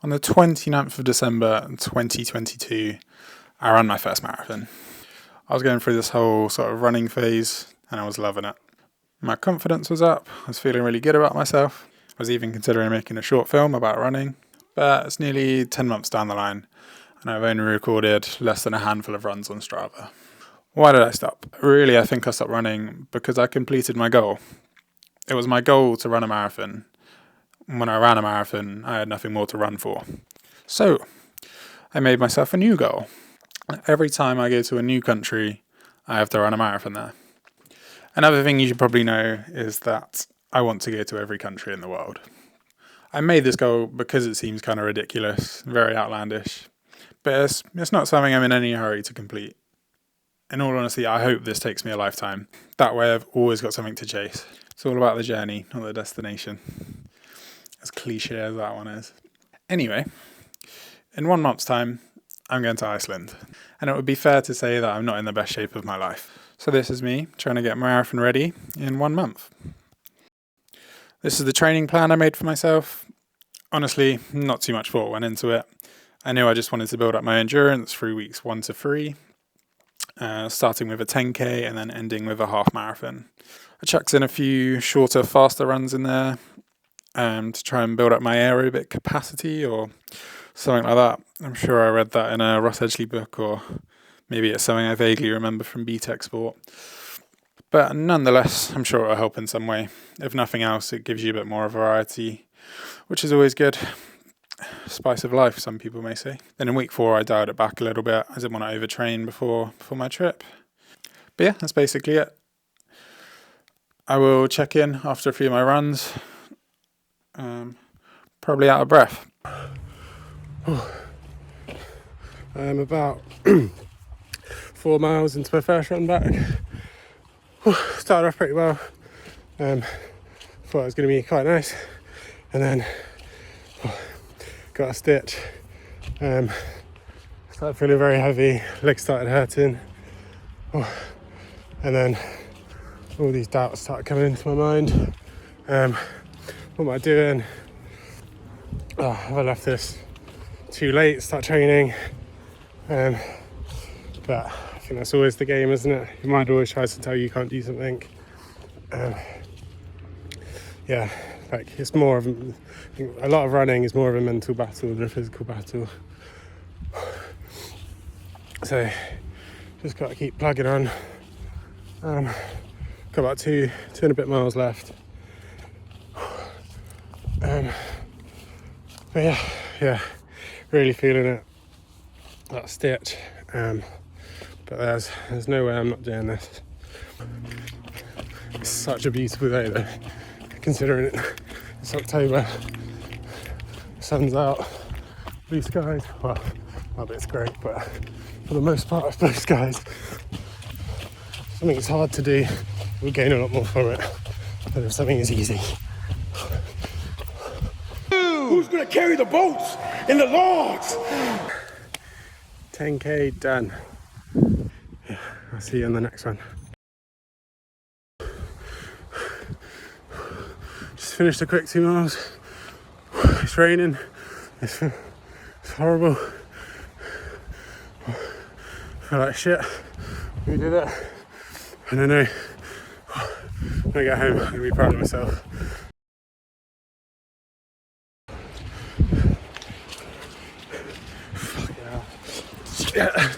On the 29th of December 2022, I ran my first marathon. I was going through this whole sort of running phase and I was loving it. My confidence was up, I was feeling really good about myself. I was even considering making a short film about running, but it's nearly 10 months down the line and I've only recorded less than a handful of runs on Strava. Why did I stop? Really, I think I stopped running because I completed my goal. It was my goal to run a marathon. When I ran a marathon, I had nothing more to run for. So, I made myself a new goal. Every time I go to a new country, I have to run a marathon there. Another thing you should probably know is that I want to go to every country in the world. I made this goal because it seems kind of ridiculous, very outlandish, but it's not something I'm in any hurry to complete. In all honesty, I hope this takes me a lifetime. That way I've always got something to chase. It's all about the journey, not the destination. As cliche as that one is. Anyway, in 1 month's time, I'm going to Iceland. And it would be fair to say that I'm not in the best shape of my life. So this is me trying to get marathon ready in 1 month. This is the training plan I made for myself. Honestly, not too much thought went into it. I knew I just wanted to build up my endurance through weeks 1 to 3, starting with a 10k and then ending with a half marathon. I chucked in a few shorter, faster runs in there to try and build up my aerobic capacity or something like that. I'm sure I read that in a Ross Edgley book, or maybe it's something I vaguely remember from BTEC Sport. But nonetheless, I'm sure it'll help in some way. If nothing else, it gives you a bit more variety, which is always good. Spice of life, some people may say. Then in week 4, I dialed it back a little bit. I didn't want to overtrain before my trip. But yeah, that's basically it. I will check in after a few of my runs. Probably out of breath. I'm about 4 miles into my first run back. Started off pretty well. Thought it was going to be quite nice, and then got a stitch. Started feeling very heavy. Legs started hurting, and then all these doubts started coming into my mind. What am I doing? Have I left this too late to start training? But I think that's always the game, isn't it? Your mind always tries to tell you can't do something. It's more of a lot of running is more of a mental battle than a physical battle. So just got to keep plugging on. Got about two and a bit miles left. But yeah, really feeling it. That stitch. But there's no way I'm not doing this. It's such a beautiful day though, considering it's October. The sun's out, blue skies. Well, it's great, but for the most part, it's blue skies. Something that's hard to do, we'll gain a lot more from it than if something is easy. Who's gonna carry the boats and the logs? 10k done. Yeah, I'll see you on the next one. Just finished a quick 2 miles. It's raining. It's horrible. I feel like shit. We did it. And I know when I get home, I'm gonna be proud of myself. Yeah.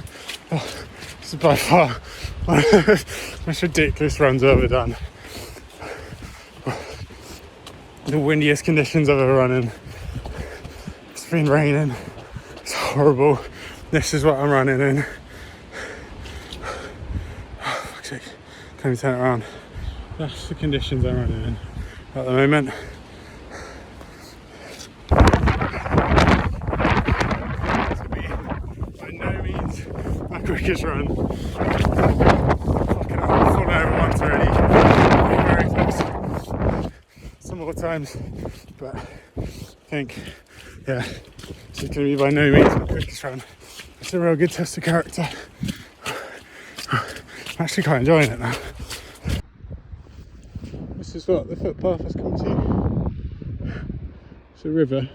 This is by far one of the most ridiculous runs I've ever done. The windiest conditions I've ever run in. It's been raining. It's horrible. This is what I'm running in. Oh, fuck's sake. Can't even turn it around. That's the conditions I'm running in at the moment. My quickest run. Fucking hell, I've fallen over once already. Very close. Some more times, but I think, this is going to be by no means my quickest run. It's a real good test of character. I'm actually quite enjoying it now. This is what the footpath has come to. It's a river.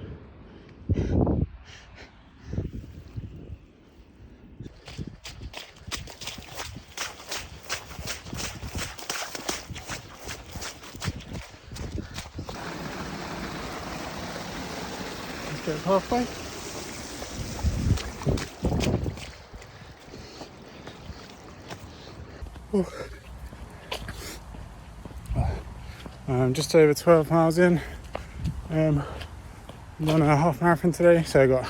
Get halfway. Just over 12 miles in. I'm on a half marathon today, so I got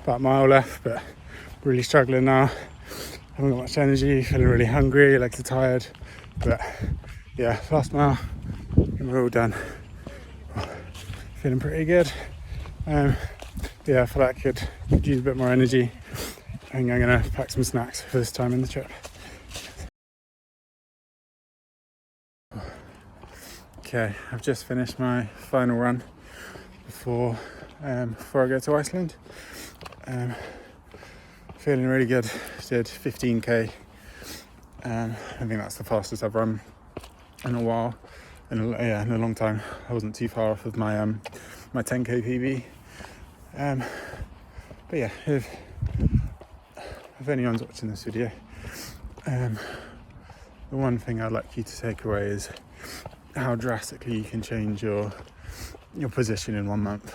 about a mile left, but really struggling now. Haven't got much energy, feeling really hungry, legs are tired, but yeah, last mile and we're all done. Feeling pretty good. Yeah, I feel like I could use a bit more energy. I think I'm gonna pack some snacks for this time in the trip. Okay, I've just finished my final run before I go to Iceland. Feeling really good. Did 15k. I think that's the fastest I've run in a while. In a long time. I wasn't too far off of my my 10k PB. But yeah, if anyone's watching this video, the one thing I'd like you to take away is how drastically you can change your position in 1 month.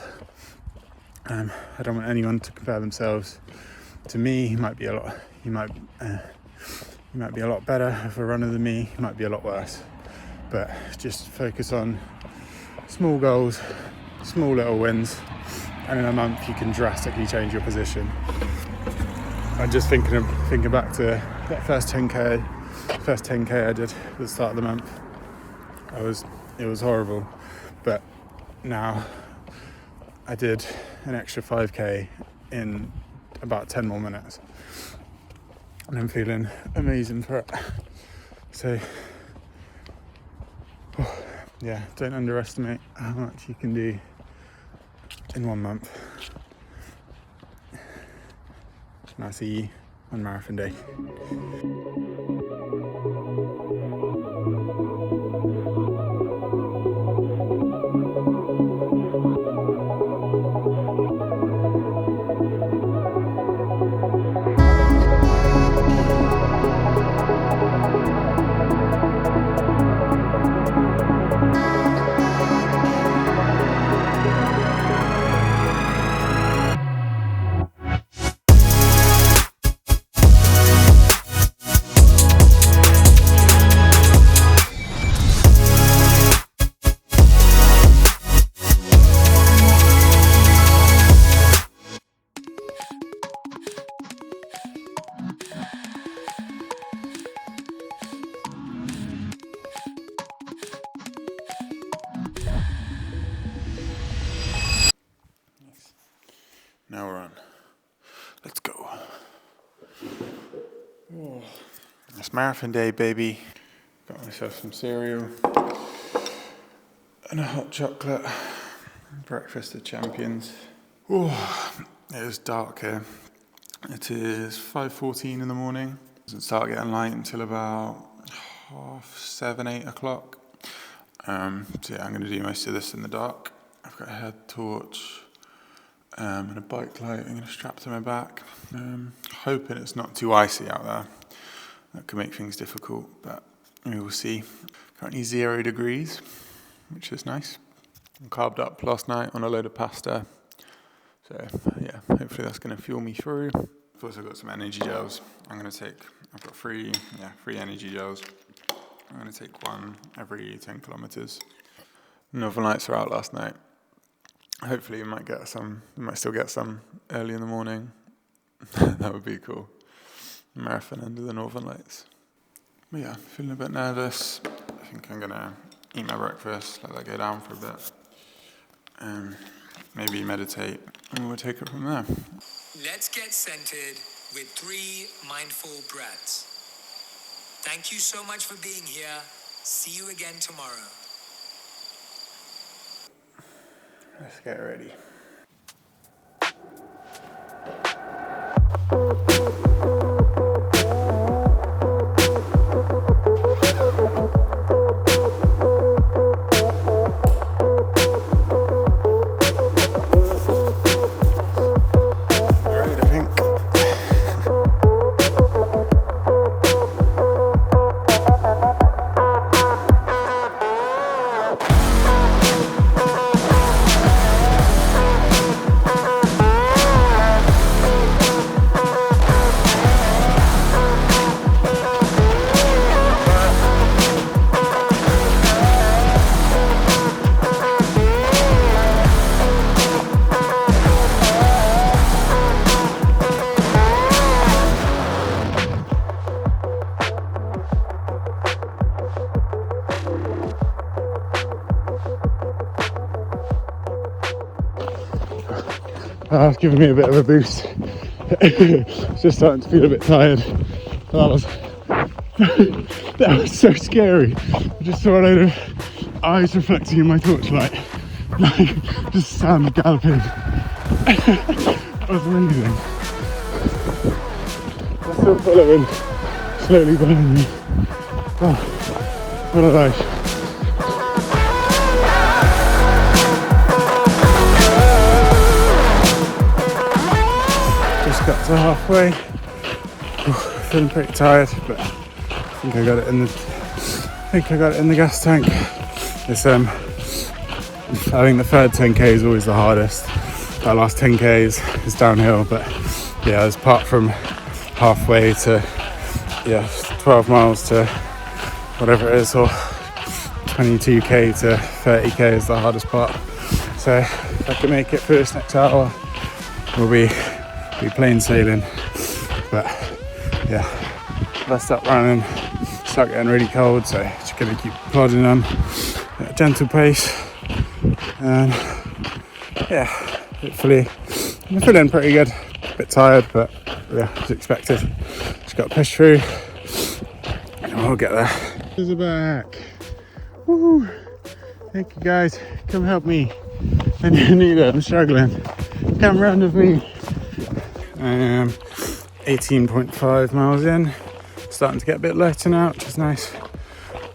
I don't want anyone to compare themselves to me. You might be a lot better of a runner than me. You might be a lot worse. But just focus on small goals, small little wins, and in a month you can drastically change your position. I'm just thinking back to that first 10k I did at the start of the month. It was horrible, but now I did an extra 5k in about 10 more minutes, and I'm feeling amazing for it. So yeah, don't underestimate how much you can do in 1 month. And I'll see you on marathon day. Now we're on. Let's go. Oh. It's marathon day, baby. Got myself some cereal and a hot chocolate. Breakfast of champions. Oh, it is dark here. It is 5:14 in the morning. It doesn't start getting light until about 7, 8 o'clock. So yeah, I'm going to do most of this in the dark. I've got a head torch. And a bike light I'm going to strap to my back. Hoping it's not too icy out there. That could make things difficult, but we will see. Currently 0 degrees, which is nice. I carved up last night on a load of pasta. So yeah, hopefully that's going to fuel me through. I've also got some energy gels. I've got three energy gels. I'm going to take one every 10 kilometers. Northern Lights were out last night. Hopefully we might still get some early in the morning. That would be cool. Marathon under the Northern Lights. But yeah, feeling a bit nervous. I think I'm gonna eat my breakfast, let that go down for a bit. Maybe meditate, and we'll take it from there. Let's get centered with 3 mindful breaths. Thank you so much for being here. See you again tomorrow. Let's get ready. Ready to think. that's giving me a bit of a boost. Just starting to feel a bit tired. That was so scary. I just saw a load of eyes reflecting in my torchlight, like just Sam galloping. That was amazing. They're still following, slowly behind me. Oh, what a life. Just got to halfway. Feeling pretty tired, but I think I got it in the gas tank. It's I think the third 10k is always the hardest. That last 10k is downhill, but yeah, apart from halfway to 12 miles to whatever it is, or 22k to 30k is the hardest part. So if I can make it through this next hour, we'll be plain sailing. But yeah, if I start running, start getting really cold, so just gonna keep plodding on at a gentle pace. And yeah, hopefully I'm feeling pretty good. A bit tired, but yeah, as expected. Just got to push through and we'll get there. Is back. Woo! Thank you guys. Come help me. I need it. I'm struggling. Come round with me. I am 18.5 miles in. Starting to get a bit lighter now, which is nice.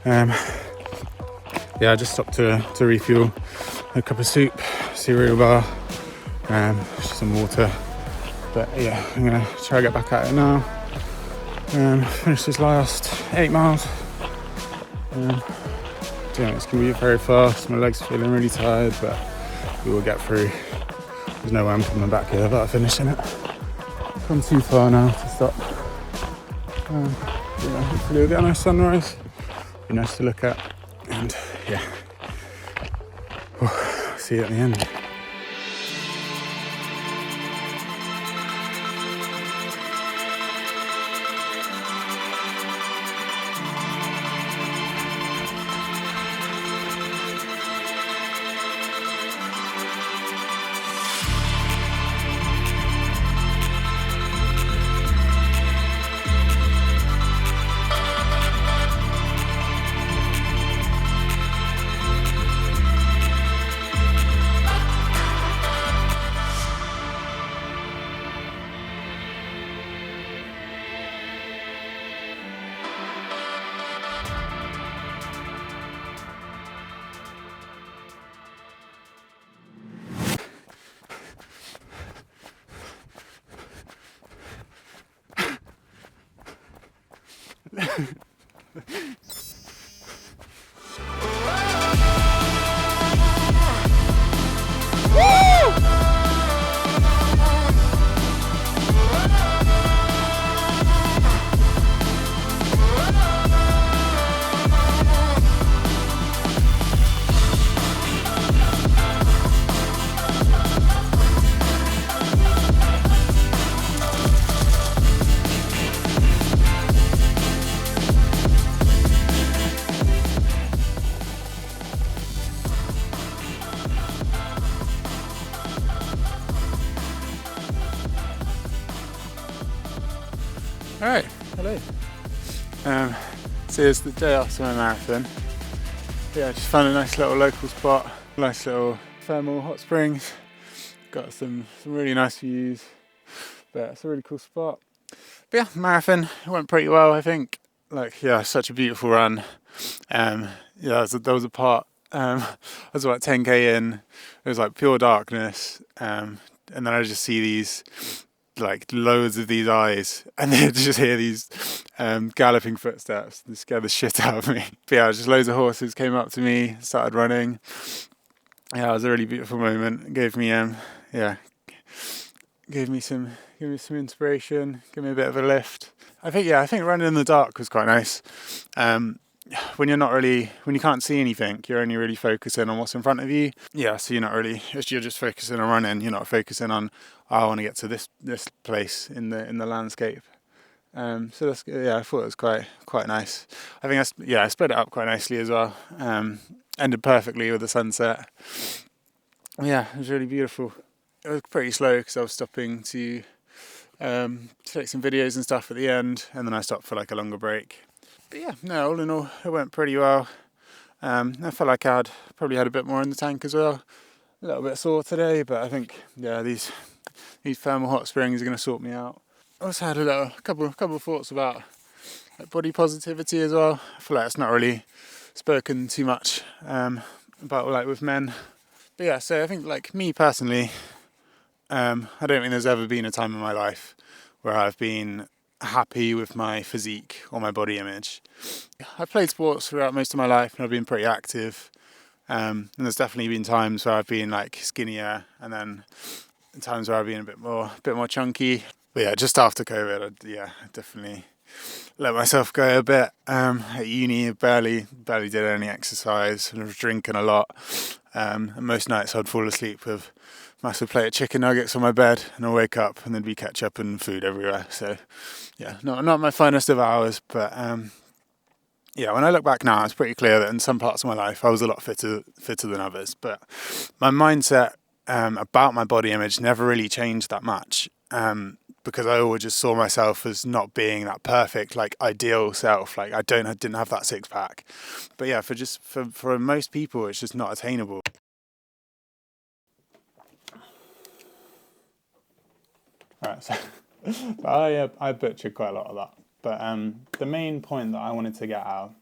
Yeah, I just stopped to refuel. A cup of soup, cereal bar, some water. But yeah, I'm gonna try to get back at it now. Finish this last 8 miles. It's gonna be very fast. My legs are feeling really tired, but we will get through. There's no way I'm coming back here without finishing it. Come too far now to stop. Hopefully we'll get a nice sunrise. Be nice to look at, and yeah, see you at the end. Alright, hello. So it's the day after my marathon. Yeah, I just found a nice little local spot, nice little thermal hot springs. Got some really nice views, but it's a really cool spot. But yeah, marathon went pretty well, I think. Like, yeah, such a beautiful run. Yeah, there was a part, I was about 10k in, it was like pure darkness, and then I just see these like loads of these eyes, and then just hear these galloping footsteps. They scared the shit out of me. But yeah, just loads of horses came up to me, started running. Yeah, it was a really beautiful moment. It gave me gave me some inspiration, gave me a bit of a lift. I think running in the dark was quite nice. When you can't see anything, you're only really focusing on what's in front of you. Yeah, so you're just focusing on running. You're not focusing on, I want to get to this place in the landscape. So that's, yeah, I thought it was quite nice. I think I spread it up quite nicely as well. Ended perfectly with the sunset. Yeah, it was really beautiful. it was pretty slow because I was stopping to take some videos and stuff at the end, and then I stopped for like a longer break. But yeah, no, all in all, it went pretty well. I felt like I'd probably had a bit more in the tank as well. A little bit sore today, but I think these thermal hot springs are going to sort me out. I also had a couple of thoughts about like body positivity as well. I feel like it's not really spoken too much about like with men. But yeah, so I think like me personally, I don't think there's ever been a time in my life where I've been happy with my physique or my body image. I've played sports throughout most of my life and I've been pretty active. And there's definitely been times where I've been like skinnier, and then times where I've been a bit more chunky. But yeah, just after COVID, I definitely let myself go a bit. At uni, barely did any exercise, and I was drinking a lot. And most nights I'd fall asleep with a massive plate of chicken nuggets on my bed, and I'd wake up and there'd be ketchup and food everywhere. So yeah, not my finest of hours, but yeah, when I look back now, it's pretty clear that in some parts of my life I was a lot fitter than others. But my mindset about my body image never really changed that much, because I always just saw myself as not being that perfect, like ideal self. Like I didn't have that six pack. But yeah, for most people, it's just not attainable. All right, so I butchered quite a lot of that. But the main point that I wanted to get out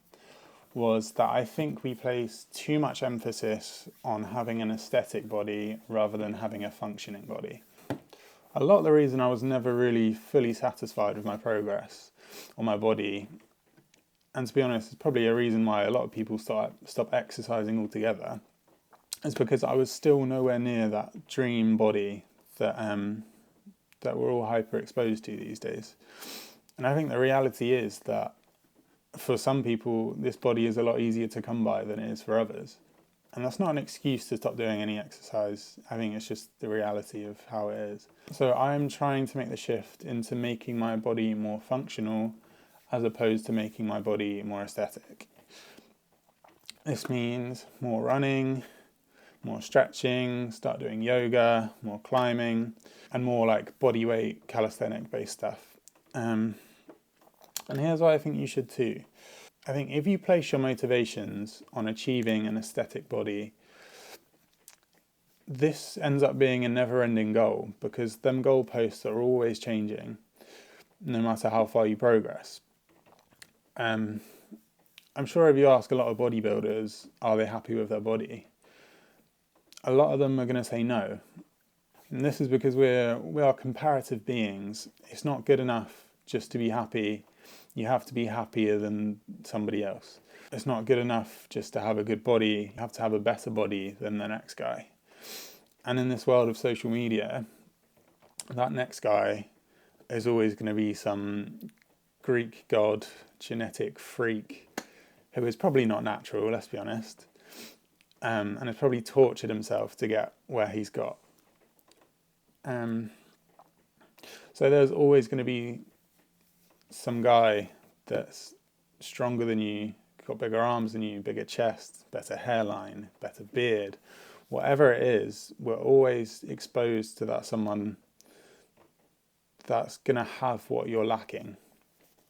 was that I think we place too much emphasis on having an aesthetic body rather than having a functioning body. A lot of the reason I was never really fully satisfied with my progress or my body, and to be honest, it's probably a reason why a lot of people stop exercising altogether, is because I was still nowhere near that dream body that we're all hyper exposed to these days. And I think the reality is that for some people, this body is a lot easier to come by than it is for others. And that's not an excuse to stop doing any exercise. I think it's just the reality of how it is. So I'm trying to make the shift into making my body more functional as opposed to making my body more aesthetic. This means more running, more stretching, start doing yoga, more climbing, and more like body weight calisthenic based stuff. And here's what I think you should too. I think if you place your motivations on achieving an aesthetic body, this ends up being a never-ending goal, because them goalposts are always changing, no matter how far you progress. I'm sure if you ask a lot of bodybuilders, are they happy with their body? A lot of them are going to say no. And this is because we are comparative beings. It's not good enough just to be happy. You have to be happier than somebody else. It's not good enough just to have a good body. You have to have a better body than the next guy. And in this world of social media, that next guy is always going to be some Greek god, genetic freak, who is probably not natural, let's be honest, and has probably tortured himself to get where he's got. So there's always going to be some guy that's stronger than you, got bigger arms than you, bigger chest, better hairline, better beard, whatever it is. We're always exposed to that someone that's going to have what you're lacking.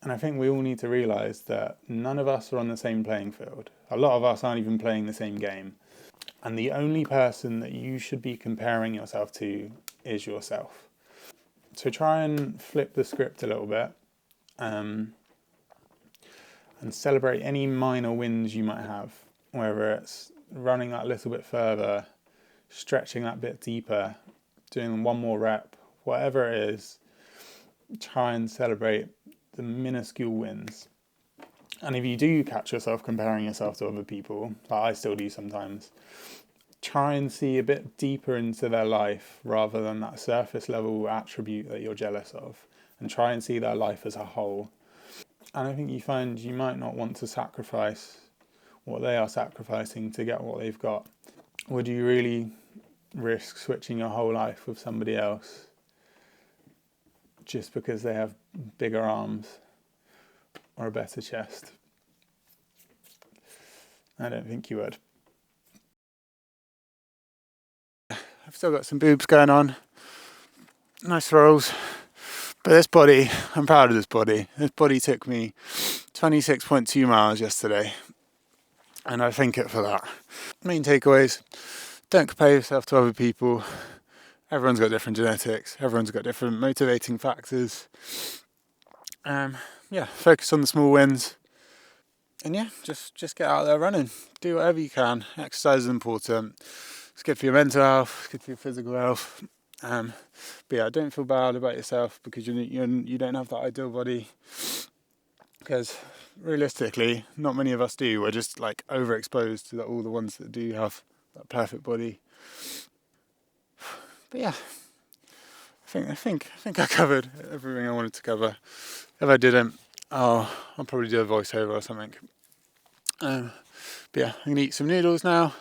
And I think we all need to realise that none of us are on the same playing field. A lot of us aren't even playing the same game. And the only person that you should be comparing yourself to is yourself. So try and flip the script a little bit, and celebrate any minor wins you might have, whether it's running that little bit further, stretching that bit deeper, doing one more rep, whatever it is. Try and celebrate the minuscule wins. And if you do catch yourself comparing yourself to other people, like I still do sometimes, try and see a bit deeper into their life rather than that surface level attribute that you're jealous of, and try and see their life as a whole. And I think you find you might not want to sacrifice what they are sacrificing to get what they've got. Would you really risk switching your whole life with somebody else just because they have bigger arms or a better chest? I don't think you would. I've still got some boobs going on. Nice rolls. But this body, I'm proud of this body. This body took me 26.2 miles yesterday. And I thank it for that. Main takeaways: don't compare yourself to other people. Everyone's got different genetics. Everyone's got different motivating factors. Focus on the small wins. And just get out there running. Do whatever you can. Exercise is important. It's good for your mental health. It's good for your physical health. Don't feel bad about yourself because you don't have that ideal body. Because realistically, not many of us do. We're just like overexposed to all the ones that do have that perfect body. But yeah, I think I covered everything I wanted to cover. If I didn't, I'll probably do a voiceover or something. I'm gonna eat some noodles now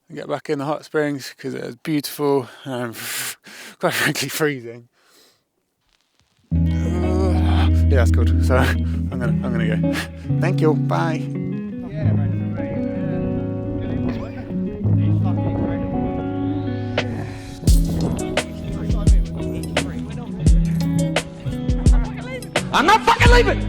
and get back in the hot springs because it was beautiful and I'm quite frankly freezing. Yeah, that's good. So I'm gonna go. Thank you. Bye. I'm not fucking leaving!